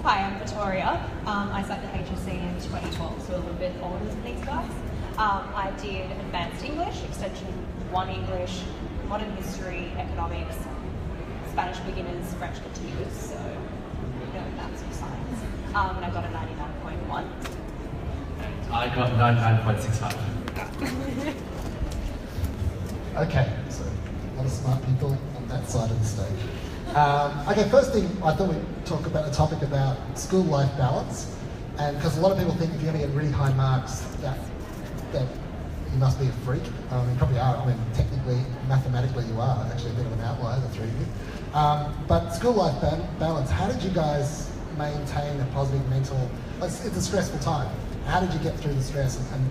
Hi, I'm Victoria. I started HSC in 2012, so a little bit older than these guys. I did Advanced English, Extension 1 English, Modern History, Economics, Spanish Beginners, French Continuous, so maths or science. And I got a 99.1. I got 99.65. Okay, so a lot of smart people on that side of the stage. Okay, first thing, I thought we'd talk about a topic about school-life balance, and because a lot of people think if you're going to get really high marks, that you must be a freak. You probably are. I mean, technically, mathematically, you are actually a bit of an outlier, the three of you. But school-life balance, how did you guys maintain a positive mental? It's a stressful time. How did you get through the stress and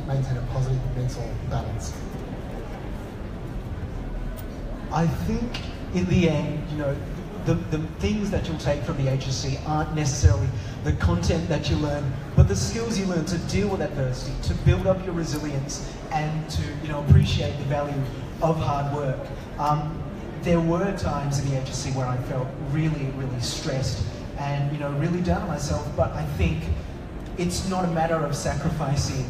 maintain a positive mental balance? I think in the end, the things that you'll take from the HSC aren't necessarily the content that you learn, but the skills you learn to deal with adversity, to build up your resilience, and to appreciate the value of hard work. There were times in the HSC where I felt really, really stressed and really down on myself, but I think it's not a matter of sacrificing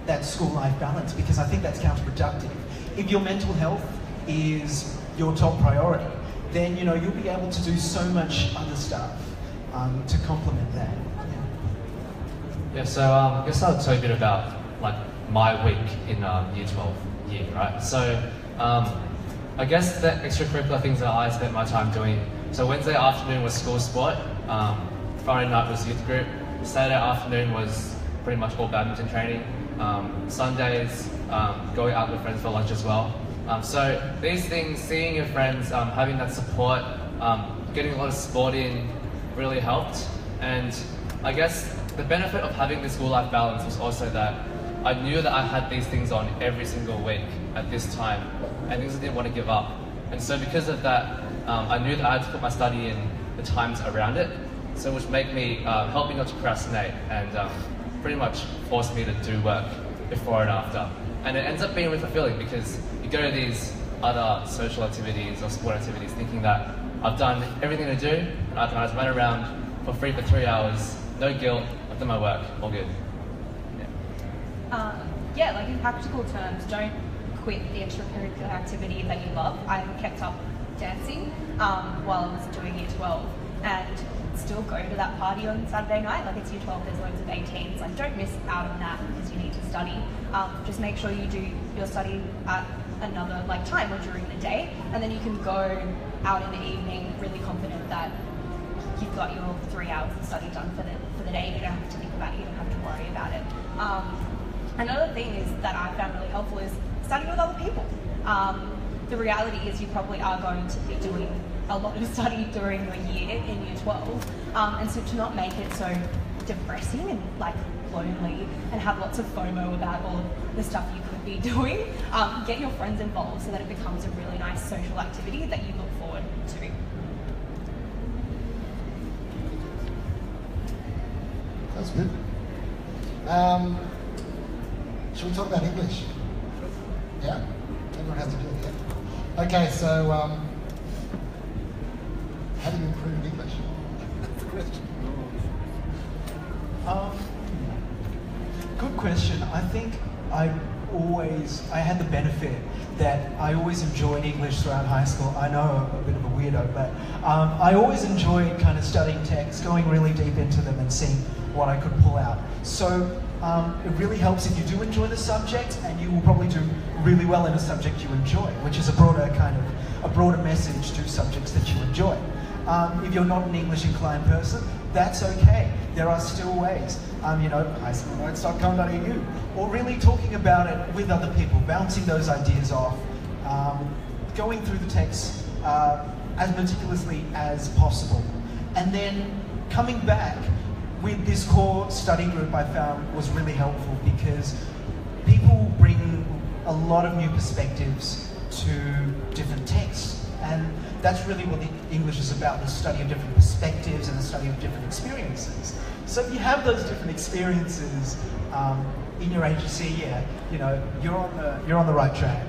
that school-life balance, because I think that's counterproductive. If your mental health is your top priority, then you'll be able to do so much other stuff to complement that. Yeah, so I guess I'll tell you a bit about my week in Year 12 year, right? So I guess the extracurricular things that I spent my time doing. So Wednesday afternoon was school sport, Friday night was youth group, Saturday afternoon was pretty much all badminton training, Sundays going out with friends for lunch as well. So these things, seeing your friends, having that support, getting a lot of sport in really helped. And I guess the benefit of having this school-life balance was also that I knew that I had these things on every single week at this time, and things I didn't want to give up. And so because of that, I knew that I had to put my study in the times around it, so which helped me not to procrastinate and pretty much forced me to do work before and after. And it ends up being really fulfilling because you go to these other social activities or sport activities thinking that I've done everything to do and I can just run around for free for 3 hours, no guilt, I've done my work, all good. Yeah, like in practical terms, don't quit the extracurricular activity that you love. I kept up dancing while I was doing Year 12 and still go to that party on Saturday night. Like it's Year 12, there's loads of 18s. Like don't miss out on that because you need to study. Just make sure you do your study at another time or during the day, and then you can go out in the evening really confident that you've got your 3 hours of study done for the day. You don't have to think about it, you don't have to worry about it. Another thing is that I found really helpful is studying with other people. The reality is you probably are going to be doing a lot of study during your year in Year 12, and so to not make it so depressing and lonely and have lots of FOMO about all of the stuff you could be doing, get your friends involved so that it becomes a really nice social activity that you look forward to. That's good. Should we talk about English? Yeah? Everyone has to do it, yeah? Okay, so how do you improve English? That's the question. Good question. I think I had the benefit that I always enjoyed English throughout high school. I know I'm a bit of a weirdo, but I always enjoyed kind of studying texts, going really deep into them and seeing what I could pull out. So it really helps if you do enjoy the subject, and you will probably do really well in a subject you enjoy, which is a broader message to subjects that you enjoy. If you're not an English inclined person, that's okay. There are still ways. Highschoolnotes.com.au, or really talking about it with other people, bouncing those ideas off, going through the text as meticulously as possible, and then coming back with this core study group I found was really helpful because people bring a lot of new perspectives to different texts, and that's really what the English is about, the study of different perspectives and the study of different experiences. So if you have those different experiences in your HSC, you're on the right track.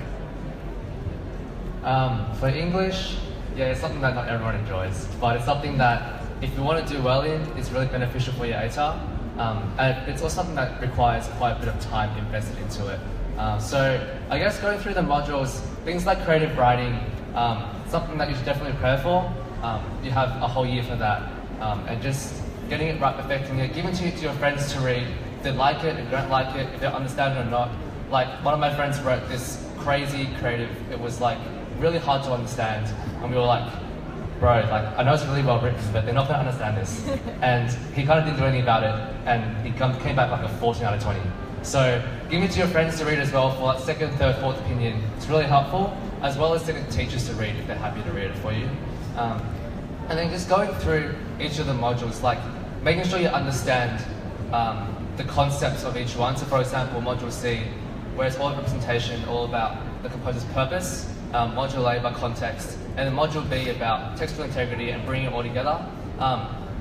For English, yeah, it's something that not everyone enjoys, but it's something that if you want to do well in, it's really beneficial for your ATAR. And it's also something that requires quite a bit of time invested into it. So I guess going through the modules, things like creative writing, something that you should definitely prepare for. You have a whole year for that. And just getting it right, perfecting it, giving it to your friends to read. If they like it, if they don't like it, if they understand it or not. Like, one of my friends wrote this crazy creative, it was like really hard to understand. And we were like, bro, like, I know it's really well written, but they're not going to understand this. And he kind of didn't do anything about it, and he came back like a 14 out of 20. So give it to your friends to read as well for like second, third, fourth opinion. It's really helpful, as well as to get teachers to read if they're happy to read it for you. And then just going through each of the modules, like making sure you understand the concepts of each one. So for example, Module C, where it's all representation, all about the composer's purpose. Module A about context, and then Module B about textual integrity and bringing it all together.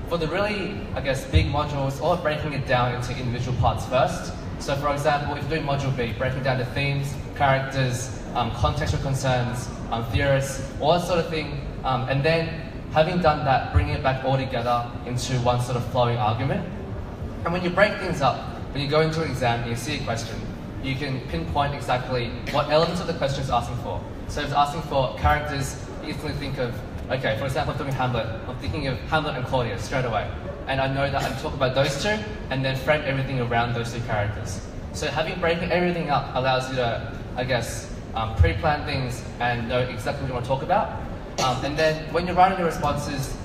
For the really, I guess, big modules, or breaking it down into individual parts first. So for example, if you're doing Module B, breaking down the themes, characters, contextual concerns, theorists, all that sort of thing, and then having done that, bringing it back all together into one sort of flowing argument. And when you break things up, when you go into an exam and you see a question, you can pinpoint exactly what elements of the question it's asking for. So if it's asking for characters, you instantly think of, okay, for example, if I'm doing Hamlet, I'm thinking of Hamlet and Claudius straight away. And I know that I can talk about those two, and then frame everything around those two characters. So breaking everything up allows you to, I guess, pre-plan things and know exactly what you want to talk about. And then when you're writing your responses,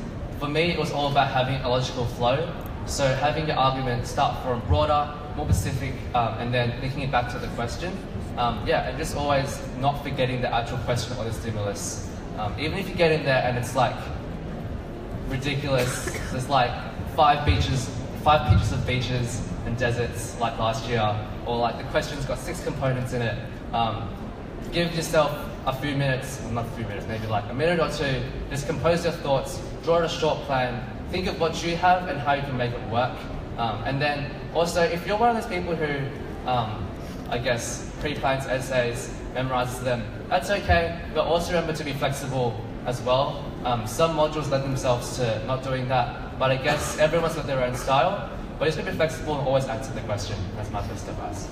for me, it was all about having a logical flow. So having your argument start from broader, more specific, and then linking it back to the question. And just always not forgetting the actual question or the stimulus. Even if you get in there and it's like ridiculous, there's like 5 pictures of beaches and deserts like last year, or like the question's got 6 components in it. Give yourself a few minutes, well, not a few minutes, maybe like a minute or two, just compose your thoughts, draw a short plan, think of what you have and how you can make it work. And then also, if you're one of those people who, I guess, pre-plans essays, memorizes them, that's okay, but also remember to be flexible as well. Some modules lend themselves to not doing that, but I guess everyone's got their own style, but just be flexible and always answer the question. That's my first advice.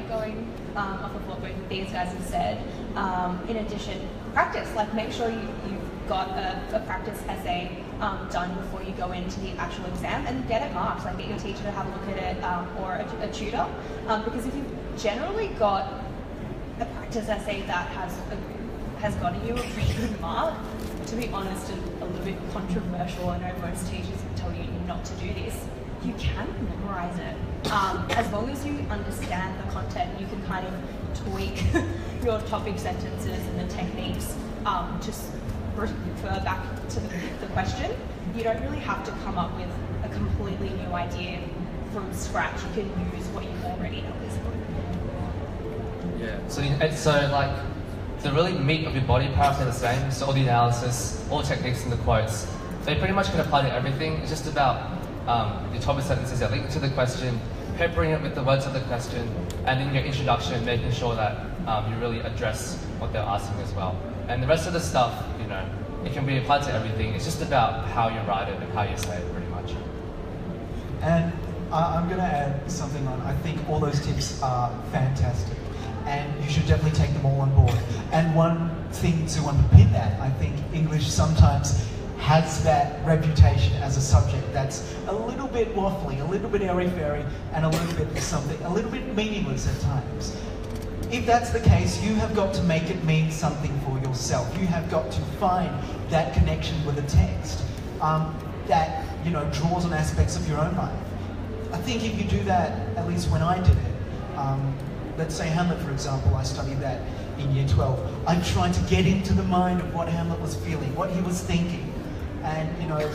Going off of what both of these guys have said, in addition, practice. Like, make sure you've got a practice essay done before you go into the actual exam, and get it marked. Like, get your teacher to have a look at it, or a tutor, because if you've generally got a practice essay that has gotten you a pretty good mark, to be honest, and a little bit controversial, I know most teachers will tell you not to do this, you can memorize it. As long as you understand the content, you can kind of tweak your topic sentences and the techniques, just refer back to the question. You don't really have to come up with a completely new idea from scratch. You can use what you already know at this point. Yeah, so like, the really meat of your body parts are the same, so all the analysis, all the techniques and the quotes, they pretty much can apply to everything. It's just about your topic sentences that link to the question, peppering it with the words of the question, and in your introduction, making sure that you really address what they're asking as well. And the rest of the stuff, you know, it can be applied to everything. It's just about how you write it and how you say it, pretty much. And I'm going to add something on. I think all those tips are fantastic, and you should definitely take them all on board. And one thing to underpin that, I think English sometimes has that reputation as a subject that's a little bit waffly, a little bit airy-fairy, and a little bit meaningless at times. If that's the case, you have got to make it mean something for yourself. You have got to find that connection with a text that, you know, draws on aspects of your own life. I think if you do that, at least when I did it, let's say Hamlet, for example, I studied that in year 12. I tried to get into the mind of what Hamlet was feeling, what he was thinking. And, you know,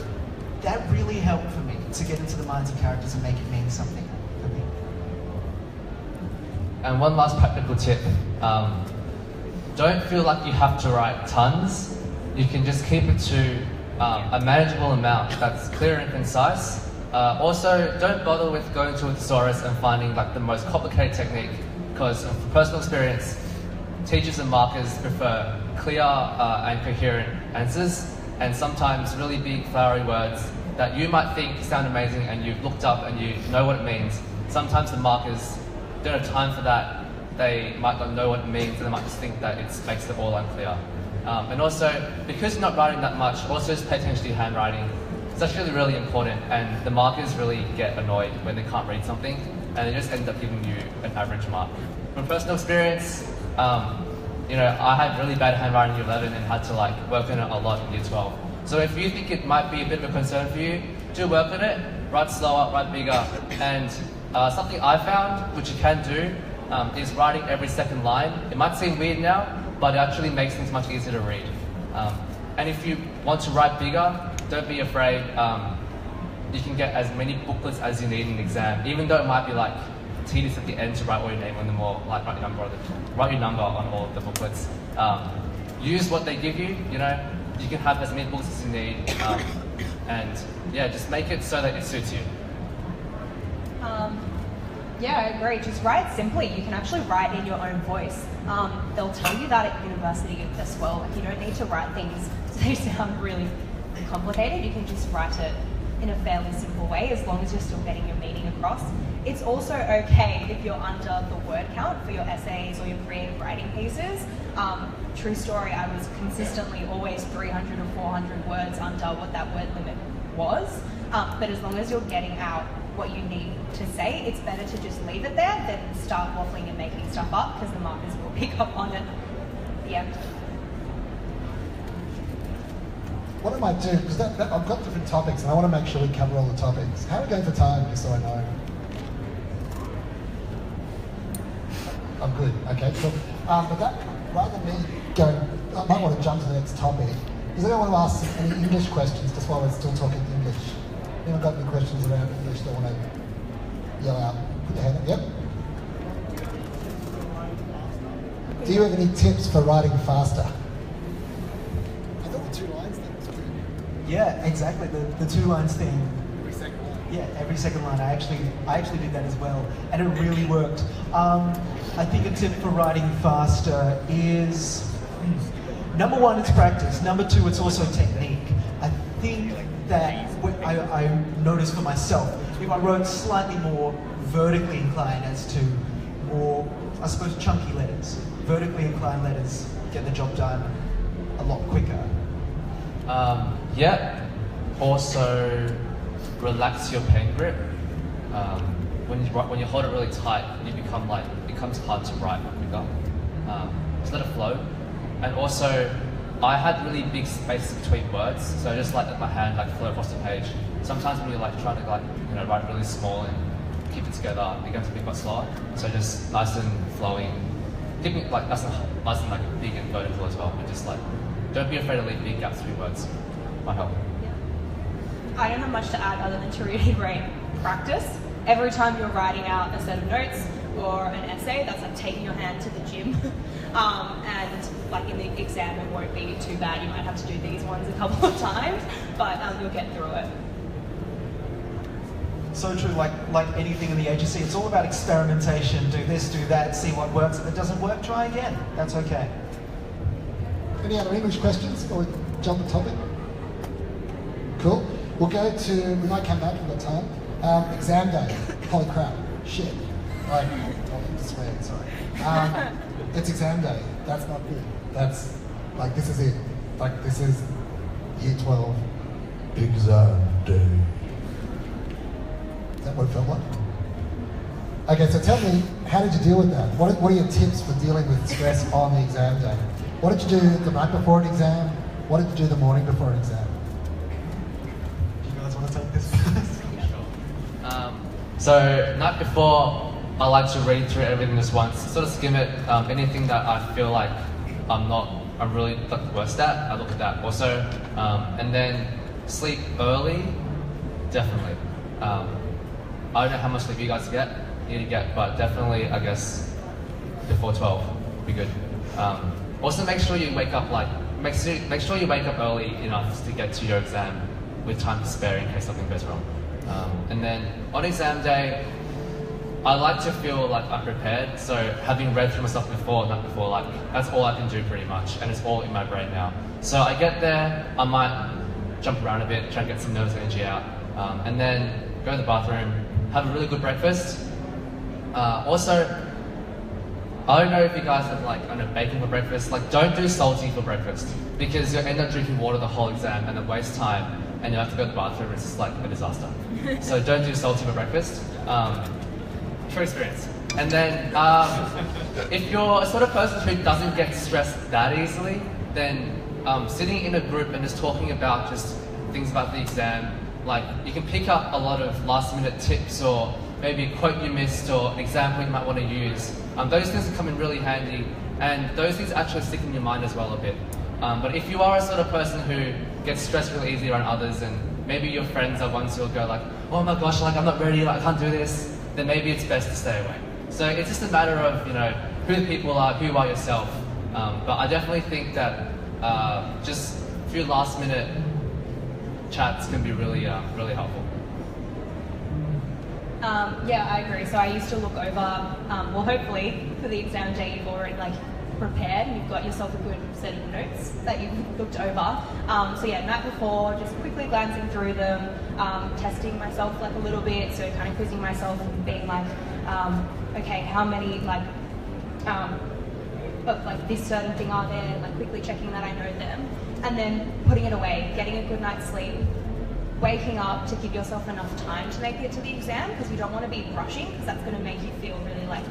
that really helped for me to get into the minds of characters and make it mean something for me. And one last practical tip. Don't feel like you have to write tons. You can just keep it to a manageable amount that's clear and concise. Also, don't bother with going to a thesaurus and finding like the most complicated technique, because from personal experience, teachers and markers prefer clear and coherent answers. and sometimes really big flowery words that you might think sound amazing and you've looked up and you know what it means. Sometimes the markers don't have time for that. They might not know what it means, and they might just think that it makes it all unclear. And also, because you're not writing that much, also just pay attention to your handwriting. It's actually really important, and the markers really get annoyed when they can't read something, and they just end up giving you an average mark. From personal experience, you know, I had really bad handwriting in year 11 and had to like work on it a lot in year 12. So if you think it might be a bit of a concern for you, do work on it, write slower, write bigger. And something I found, which you can do, is writing every second line. It might seem weird now, but it actually makes things much easier to read. And if you want to write bigger, don't be afraid. You can get as many booklets as you need in an exam, even though it might be like tedious at the end to write all your name on them all, like write your number on all of the booklets. Use what they give you, you know, you can have as many books as you need, and yeah, just make it so that it suits you. Yeah, I agree. Just write simply. You can actually write in your own voice. They'll tell you that at university as well. Like, you don't need to write things so they sound really complicated. You can just write it in a fairly simple way, as long as you're still getting your meaning across. It's also okay if you're under the word count for your essays or your creative writing pieces. True story, I was consistently always 300 or 400 words under what that word limit was. But as long as you're getting out what you need to say, it's better to just leave it there than start waffling and making stuff up, because the markers will pick up on it. Yeah. What I might do, because I've got different topics and I want to make sure we cover all the topics. How are we going for time, just so I know? I'm good, okay, cool. But that, rather than me going, I might want to jump to the next topic. Does anyone want to ask any English questions just while we're still talking English? Anyone got any questions around English that want to yell out? Put your hand up, yep. Do you have any tips for writing faster? I thought the 2 lines thing was pretty good. Yeah, exactly. The 2 lines thing. Every second line. Yeah, every second line. I actually did that as well, and it really worked. I think a tip for writing faster is number 1, it's practice. Number 2, it's also technique. I think that I noticed for myself, if I wrote slightly more vertically inclined as to more, I suppose, chunky letters, vertically inclined letters get the job done a lot quicker. Yeah. Also, relax your pen grip. When you hold it really tight, you become like, it becomes hard to write quicker. Just let it flow. And also, I had really big spaces between words, so I just like let my hand like flow across the page. Sometimes when you're like trying to like, you know, write really small and keep it together, it becomes a bit quite slower. So just nice and flowing, keeping it like nice and like big and vertical as well. But just like, don't be afraid to leave big gaps between words. Might help. Yeah. I don't have much to add other than to reiterate practice. Every time you're writing out a set of notes or an essay, that's like taking your hand to the gym. And like in the exam, it won't be too bad. You might have to do these ones a couple of times, but you'll get through it. So true, like anything in the HSC, it's all about experimentation. Do this, do that, see what works. If it doesn't work, try again. That's okay. Any other English questions before we jump the topic? Cool. We'll go to, we might come back, we've got time. Exam day. Holy crap. Shit. Right. I'm swearing, sorry. It's exam day. That's not good. That's, like, this is it. Like, this is year 12 exam day. Is that what it felt like? Okay, so tell me, how did you deal with that? What are your tips for dealing with stress on the exam day? What did you do the night before an exam? What did you do the morning before an exam? Do you guys want to take this first? So night before, I like to read through everything just once, sort of skim it. Anything that I feel like I'm really like the worst at, I look at that also. And then sleep early, definitely. I don't know how much sleep you guys need to get, but definitely, I guess, before 12 would be good. Also, make sure you wake up make sure you wake up early enough to get to your exam with time to spare in case something goes wrong. And then on exam day, I like to feel like I'm prepared. So having read through my stuff before, like that's all I can do pretty much, and it's all in my brain now. So I get there, I might jump around a bit, try to get some nervous energy out, and then go to the bathroom, have a really good breakfast. Also, I don't know if you guys have like, I don't know, bacon for breakfast. Like, don't do salty for breakfast because you'll end up drinking water the whole exam and then waste time, and you have to go to the bathroom. It's just like a disaster. So don't do salty for breakfast. True experience. And then, if you're a sort of person who doesn't get stressed that easily, then sitting in a group and just talking about just things about the exam, like you can pick up a lot of last-minute tips or maybe a quote you missed or an example you might want to use. Those things come in really handy, and those things actually stick in your mind as well a bit. But if you are a sort of person who gets stressed really easily around others, and maybe your friends are ones who'll go like, oh my gosh, like I'm not ready, like I can't do this, then maybe it's best to stay away. So it's just a matter of, you know, who the people are, who you are yourself. But I definitely think that just a few last minute chats can be really, really helpful. Yeah, I agree. So I used to look over, well, hopefully for the exam day you've already like prepared and you've got yourself a good set of notes that you've looked over. So yeah, night before, just quickly glancing through them, testing myself like a little bit, so kind of quizzing myself and being like, okay, how many like, of like this certain thing are there, like quickly checking that I know them, and then putting it away, getting a good night's sleep, waking up to give yourself enough time to make it to the exam, because you don't want to be rushing, because that's going to make you feel really like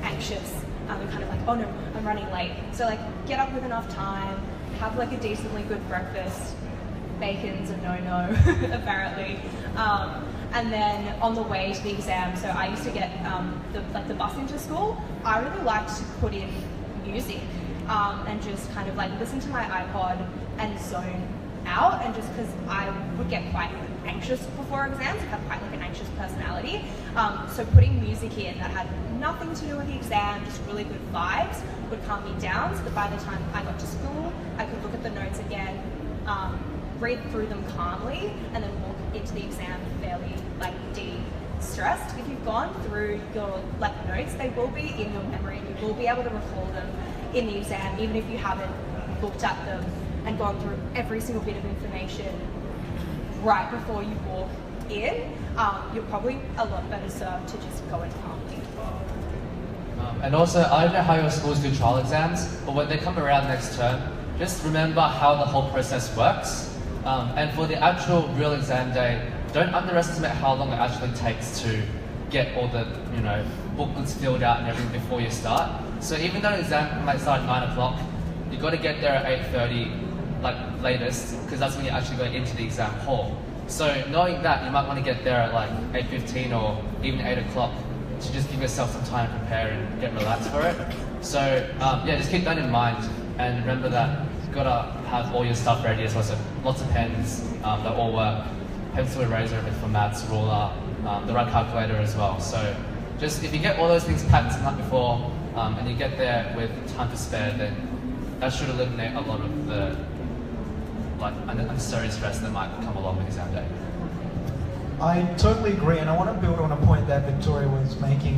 anxious and kind of like, oh no, I'm running late. So like get up with enough time, have like a decently good breakfast. Bacon's a no-no apparently. And then on the way to the exam, so I used to get the bus into school. I really liked to put in music and just kind of like listen to my iPod and zone out, and just because I would get quite anxious before exams, I have quite like an anxious personality. So putting music in that had nothing to do with the exam, just really good vibes, would calm me down, so that by the time I got to school, I could look at the notes again, read through them calmly, and then walk into the exam fairly like de-stressed. If you've gone through your like notes, they will be in your memory, and you will be able to recall them in the exam, even if you haven't looked at them and gone through every single bit of information right before you walk in. You're probably a lot better served to just go in calmly. And also, I don't know how your schools do trial exams, but when they come around next term, just remember how the whole process works. And for the actual real exam day, don't underestimate how long it actually takes to get all the, you know, booklets filled out and everything before you start. So even though the exam might start at 9 o'clock, you've got to get there at 8:30, like latest, because that's when you actually go into the exam hall. So knowing that, you might want to get there at like 8:15 or even 8 o'clock to just give yourself some time to prepare and get relaxed for it. So yeah, just keep that in mind, and remember that you've got to have all your stuff ready as well. So lots of pens that all work, pencil, eraser if it's for maths, ruler, the right calculator as well. So just if you get all those things packed the night before and you get there with time to spare, then that should eliminate a lot of the like unnecessary stress that might come along with exam day. I totally agree, and I want to build on a point that Victoria was making,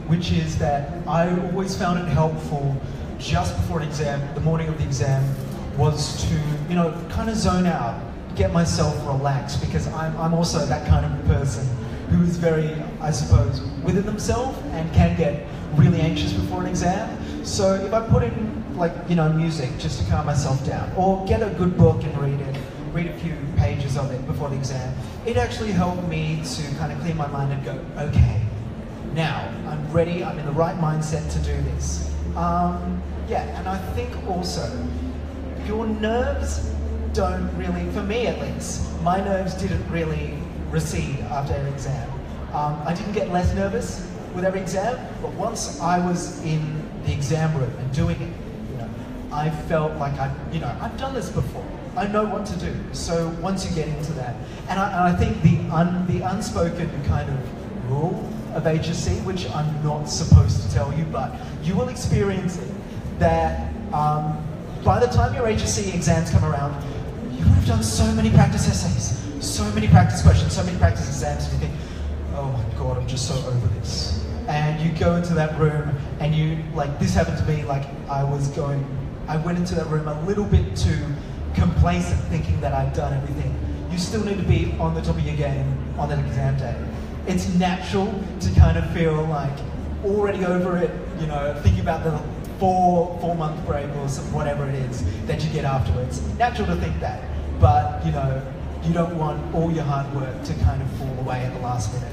which is that I always found it helpful just before an exam, the morning of the exam, was to, you know, kind of zone out, get myself relaxed, because I'm also that kind of person who is very, I suppose, within themselves and can get really anxious before an exam. So if I put in, like, you know, music just to calm myself down, or get a good book and read a few pages of it before the exam, it actually helped me to kind of clear my mind and go, okay, now I'm ready, I'm in the right mindset to do this. Yeah, and I think also, your nerves don't really, for me at least, my nerves didn't really recede after every exam. I didn't get less nervous with every exam, but once I was in the exam room and doing it, you know, I felt like I've done this before. I know what to do. So once you get into that, and I think the unspoken kind of rule of HSC, which I'm not supposed to tell you, but you will experience it, that by the time your HSC exams come around, you would have done so many practice essays, so many practice questions, so many practice exams, and you think, oh my God, I'm just so over this. And you go into that room and you, like, this happened to me, like, I went into that room a little bit too complacent, thinking that I'd done everything. You still need to be on the top of your game on that exam day. It's natural to kind of feel like already over it, you know, thinking about the four-month break or whatever it is that you get afterwards. Natural to think that, but, you know, you don't want all your hard work to kind of fall away at the last minute.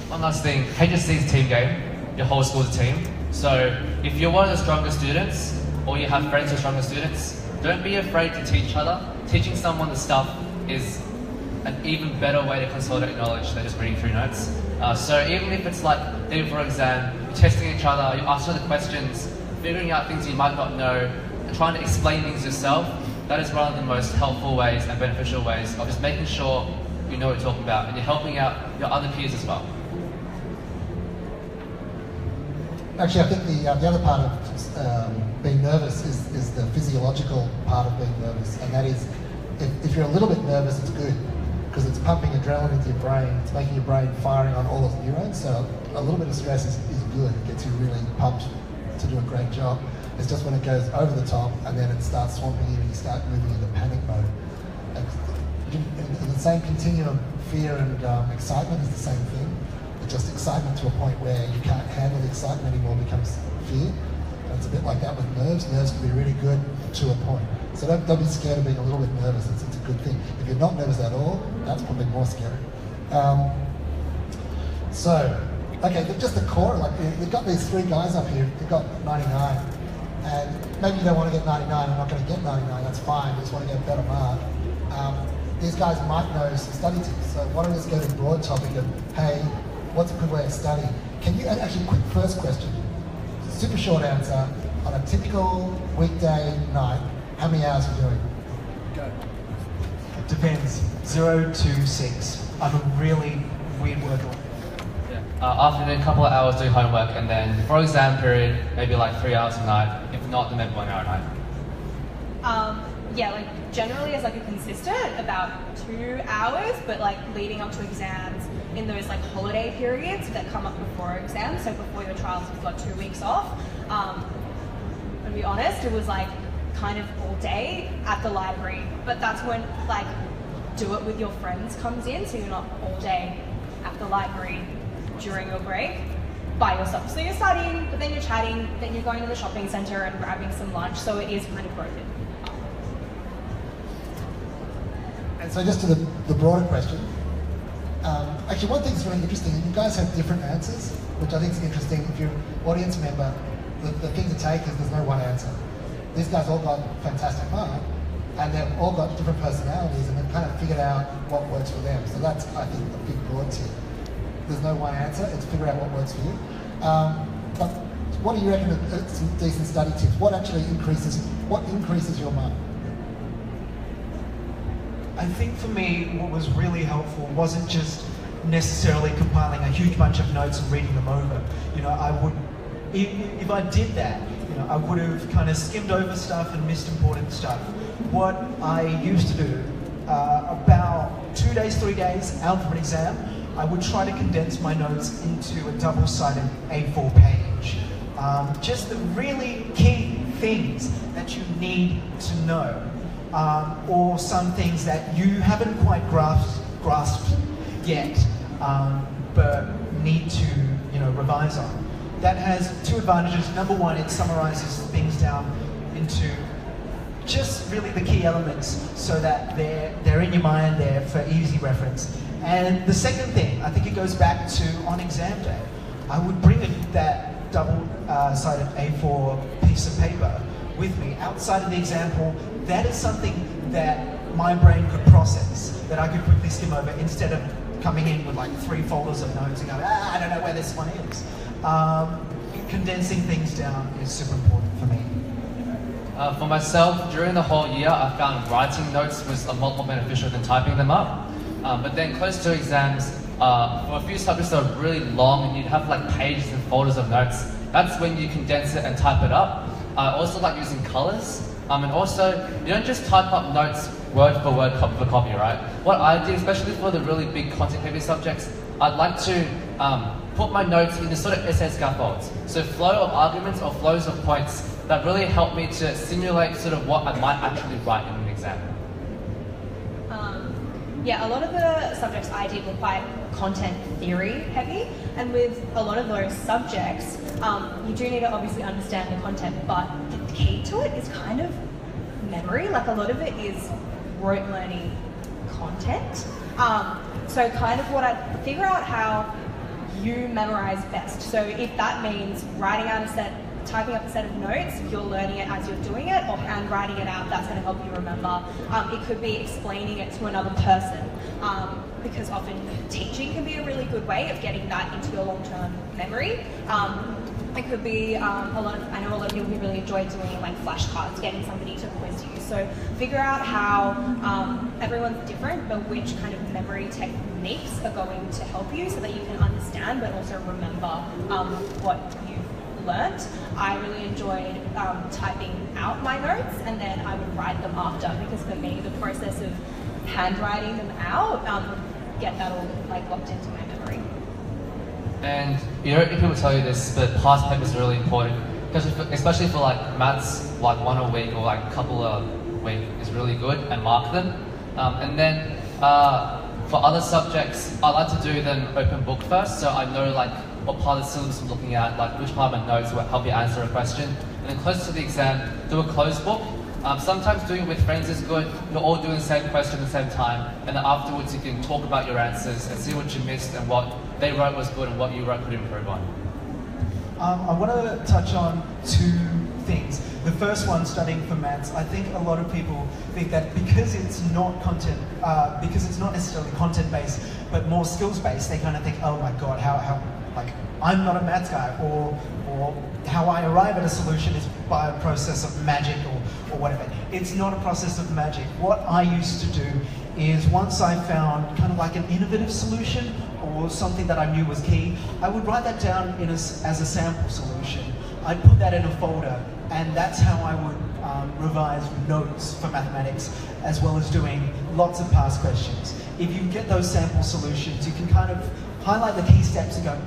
One last thing, HSC is a team game. Your whole school's a team. So if you're one of the strongest students, or you have friends who are stronger students, don't be afraid to teach each other. Teaching someone the stuff is an even better way to consolidate knowledge than just reading through notes. So even if it's like day before exam, you're testing each other, you're asking other questions, figuring out things you might not know, and trying to explain things yourself, that is one of the most helpful ways and beneficial ways of just making sure you know what you're talking about, and you're helping out your other peers as well. Actually, I think the other part of being nervous is the physiological part of being nervous, and that is, if you're a little bit nervous, it's good, because it's pumping adrenaline into your brain, it's making your brain firing on all those neurons, so a little bit of stress is good, it gets you really pumped to do a great job. It's just when it goes over the top, and then it starts swamping you, and you start moving into panic mode. And the same continuum, fear and excitement is the same thing. It's just excitement to a point where you can't handle the excitement anymore, becomes fear. And it's a bit like that with nerves. Nerves can be really good to a point. So don't be scared of being a little bit nervous. It's a good thing. If you're not nervous at all, that's probably more scary. Okay, just the core, like you've got these three guys up here, they've got 99. And maybe you don't want to get 99, you're not going to get 99, that's fine, you just want to get a better mark. These guys might know some study tips, so why don't we just go to the broad topic of, hey, what's a good way of studying? Can you, actually, quick first question, super short answer, on a typical weekday night, how many hours are you doing? Go. It depends, 0 to 6. I'm a really weird worker. After a couple of hours doing homework, and then for exam period, maybe like 3 hours a night, if not, then maybe 1 hour a night. Yeah, like generally as like a consistent, about 2 hours, but like leading up to exams in those like holiday periods that come up before exams, so before your trials you've got 2 weeks off. To be honest, it was like kind of all day at the library, but that's when like do it with your friends comes in, so you're not all day at the library during your break by yourself. So you're studying, but then you're chatting, then you're going to the shopping centre and grabbing some lunch, so it is kind of broken. And so just to the broader question, actually one thing that's really interesting, you guys have different answers, which I think is interesting. If you're an audience member, the thing to take is there's no one answer. These guys all got fantastic mark, and they've all got different personalities, and they've kind of figured out what works for them. So that's, I think, a big broad tip. There's no one answer, it's figure out what works for you. But what do you reckon are some decent study tips? What actually increases your mark? I think for me, what was really helpful wasn't just necessarily compiling a huge bunch of notes and reading them over. You know, I would, if I did that, you know, I would have kind of skimmed over stuff and missed important stuff. What I used to do, about 2 days, 3 days out from an exam, I would try to condense my notes into a double-sided A4 page. Just the really key things that you need to know. Or some things that you haven't quite grasped yet, but need to, you know, revise on. That has two advantages. Number one, it summarizes things down into just really the key elements so that they're in your mind there for easy reference. And the second thing, I think it goes back to on exam day, I would bring that double-sided A4 piece of paper with me outside of the exam hall. That is something that my brain could process, that I could quickly skim over instead of coming in with like 3 folders of notes and going, I don't know where this one is. Condensing things down is super important for me. For myself, during the whole year, I found writing notes was a lot more beneficial than typing them up. But then close to exams, for a few subjects that are really long and you'd have like pages and folders of notes, that's when you condense it and type it up. I also like using colours. And also, you don't just type up notes word for word, copy for copy, right? What I did, especially for the really big content heavy subjects, I'd like to put my notes into sort of essay scaffolds. So flow of arguments or flows of points that really help me to simulate sort of what I might actually write in an exam. Yeah, a lot of the subjects I did were quite content theory heavy, and with a lot of those subjects, you do need to obviously understand the content, but the key to it is kind of memory. Like a lot of it is rote learning content. So kind of what I figure out how you memorize best. So if that means typing up a set of notes, you're learning it as you're doing it, or handwriting it out, that's going to help you remember. It could be explaining it to another person, because often teaching can be a really good way of getting that into your long-term memory. It could be I know a lot of people who really enjoy doing like flashcards, getting somebody to quiz you. So figure out how everyone's different, but which kind of memory techniques are going to help you so that you can understand but also remember what you've learnt. I really enjoyed typing out my notes, and then I would write them after, because for me the process of handwriting them out get that all like locked into my memory. And you know, if people tell you this, but past papers are really important, because especially for like maths, like one a week or like a couple a week is really good, and mark them. And then for other subjects, I like to do them open book first, so I know like what part of the syllabus I'm looking at, like which part of my notes will help you answer a question. And then close to the exam, do a closed book. Sometimes doing it with friends is good. You're all doing the same question at the same time, and then afterwards you can talk about your answers and see what you missed and what they wrote was good and what you wrote could improve on. I want to touch on two things. The first one, studying for maths, I think a lot of people think that because it's not content, because it's not necessarily content-based, but more skills-based, they kind of think, oh my God, how like, I'm not a maths guy, or how I arrive at a solution is by a process of magic or whatever. It's not a process of magic. What I used to do is once I found kind of like an innovative solution or something that I knew was key, I would write that down as a sample solution. I'd put that in a folder, and that's how I would revise notes for mathematics, as well as doing lots of past questions. If you get those sample solutions, you can kind of highlight the key steps and go,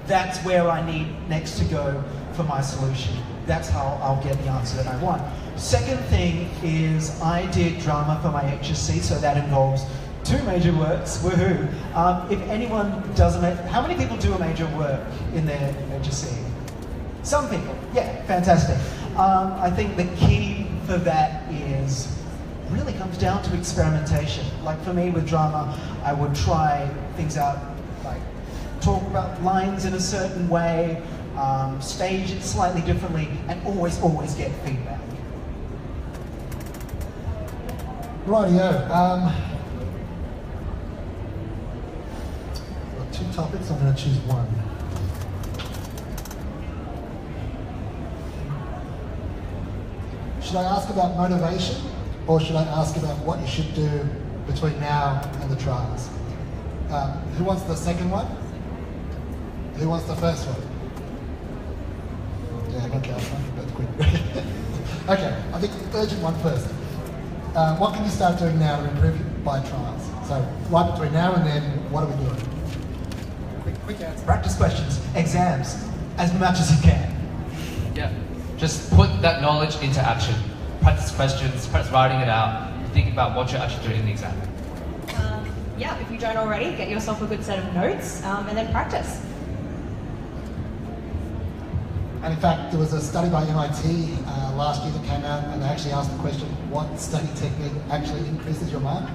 that's where I need next to go for my solution. That's how I'll get the answer that I want. Second thing is I did drama for my HSC, so that involves 2 major works, woohoo. If anyone does how many people do a major work in their HSC? Some people, yeah, fantastic. I think the key for that is really comes down to experimentation. Like for me with drama, I would try things out, like talk about lines in a certain way, stage it slightly differently, and always get feedback. Rightio. Got 2 topics, I'm going to choose one. Should I ask about motivation, or should I ask about what you should do between now and the trials? Who wants the second one? Who wants the first one? Yeah, okay, that's quick. Okay, I think the urgent one first. What can you start doing now to improve by trials? So, right between now and then, what are we doing? Quick answer. Practice questions, exams, as much as you can. Yeah, just put that knowledge into action. Practice questions, practice writing it out, think about what you're actually doing in the exam. Yeah, if you don't already, get yourself a good set of notes and then practice. And in fact, there was a study by MIT last year that came out, and they actually asked the question, what study technique actually increases your mark?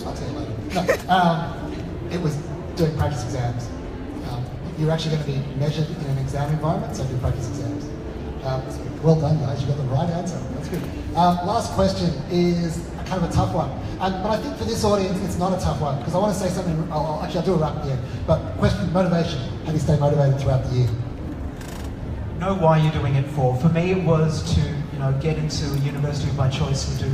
I'll tell you later. No, it was doing practice exams. You're actually going to be measured in an exam environment, so do practice exams. So well done, guys, you got the right answer. That's good. Last question is kind of a tough one. But I think for this audience, it's not a tough one, because I want to say something, I'll do a wrap at the end. But question, motivation. How do you stay motivated throughout the year? Know why you're doing it for. For me, it was to get into a university of my choice, or to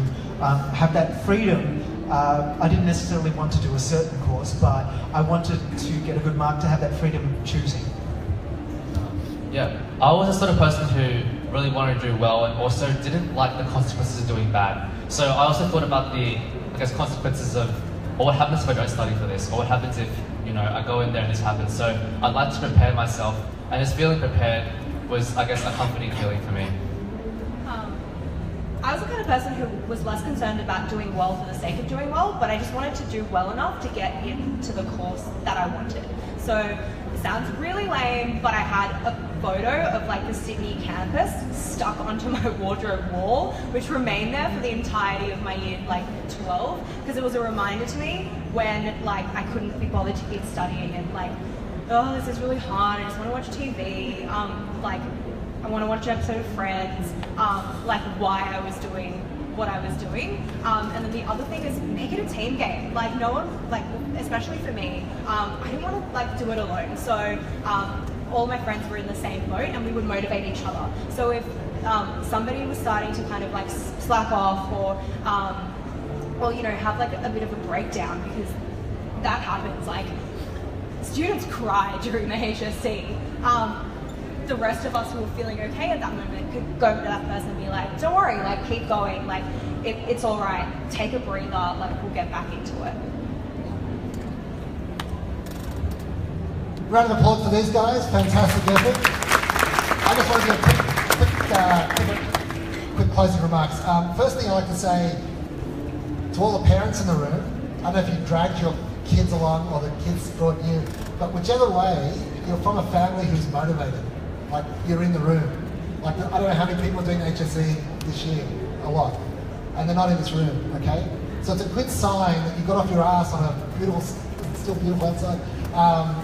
have that freedom. I didn't necessarily want to do a certain course, but I wanted to get a good mark to have that freedom of choosing. Yeah, I was the sort of person who really wanted to do well and also didn't like the consequences of doing bad. So I also thought about the, I guess, consequences of, or what happens if I don't study for this, or what happens if, you know, I go in there and this happens. So I'd like to prepare myself, and just feeling prepared was, I guess, a comforting feeling for me. I was the kind of person who was less concerned about doing well for the sake of doing well, but I just wanted to do well enough to get into the course that I wanted. So it sounds really lame, but I had a photo of like the Sydney campus stuck onto my wardrobe wall, which remained there for the entirety of my year 12, because it was a reminder to me when like I couldn't be bothered to keep studying and like, oh, this is really hard, I just want to watch TV, I want to watch an episode of Friends, like why I was doing what I was doing. And then the other thing is make it a team game. Like no one, like especially for me, I didn't want to like do it alone. So all my friends were in the same boat and we would motivate each other. So if somebody was starting to kind of like slack off or you know, have like a bit of a breakdown, because that happens, like students cry during the HSC. The rest of us who were feeling okay at that moment could go to that person and be like, don't worry, like keep going, like it's all right, take a breather, like we'll get back into it. Round of applause for these guys, fantastic effort. I just want to give quick closing remarks. First thing I'd like to say to all the parents in the room, I don't know if you dragged your kids along or the kids brought you, but whichever way, you're from a family who's motivated. Like, you're in the room. Like, I don't know how many people are doing HSC this year. A lot. And they're not in this room, okay? So it's a good sign that you got off your ass on a beautiful, still beautiful outside,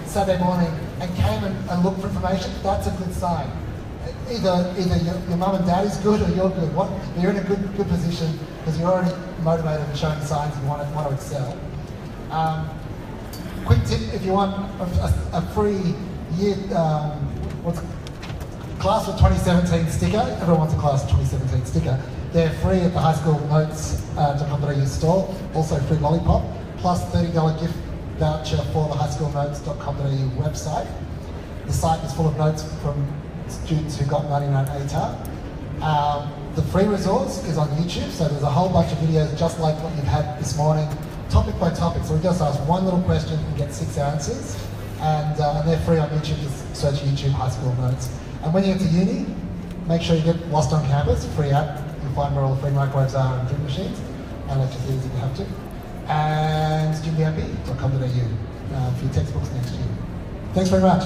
Saturday morning and came and looked for information. That's a good sign. Either your mum and dad is good or you're good. You're in a good position because you're already motivated and showing signs you want to excel. Quick tip, if you want a free year, Class of 2017 sticker, everyone wants a Class of 2017 sticker. They're free at the Highschoolnotes.com.au store, also free lollipop, plus $30 gift voucher for the Highschoolnotes.com.au website. The site is full of notes from students who got 99+ATAR. The free resource is on YouTube, so there's a whole bunch of videos just like what you've had this morning, topic by topic. So we just ask one little question and get 6 answers, and they're free on YouTube. Just search YouTube High School Notes. And when you get to uni, make sure you get lost on campus, free app. You'll find where all the free microwaves are and drink machines, and electricities if you have to. And studenthappy.com.au for your textbooks next year. Thanks very much.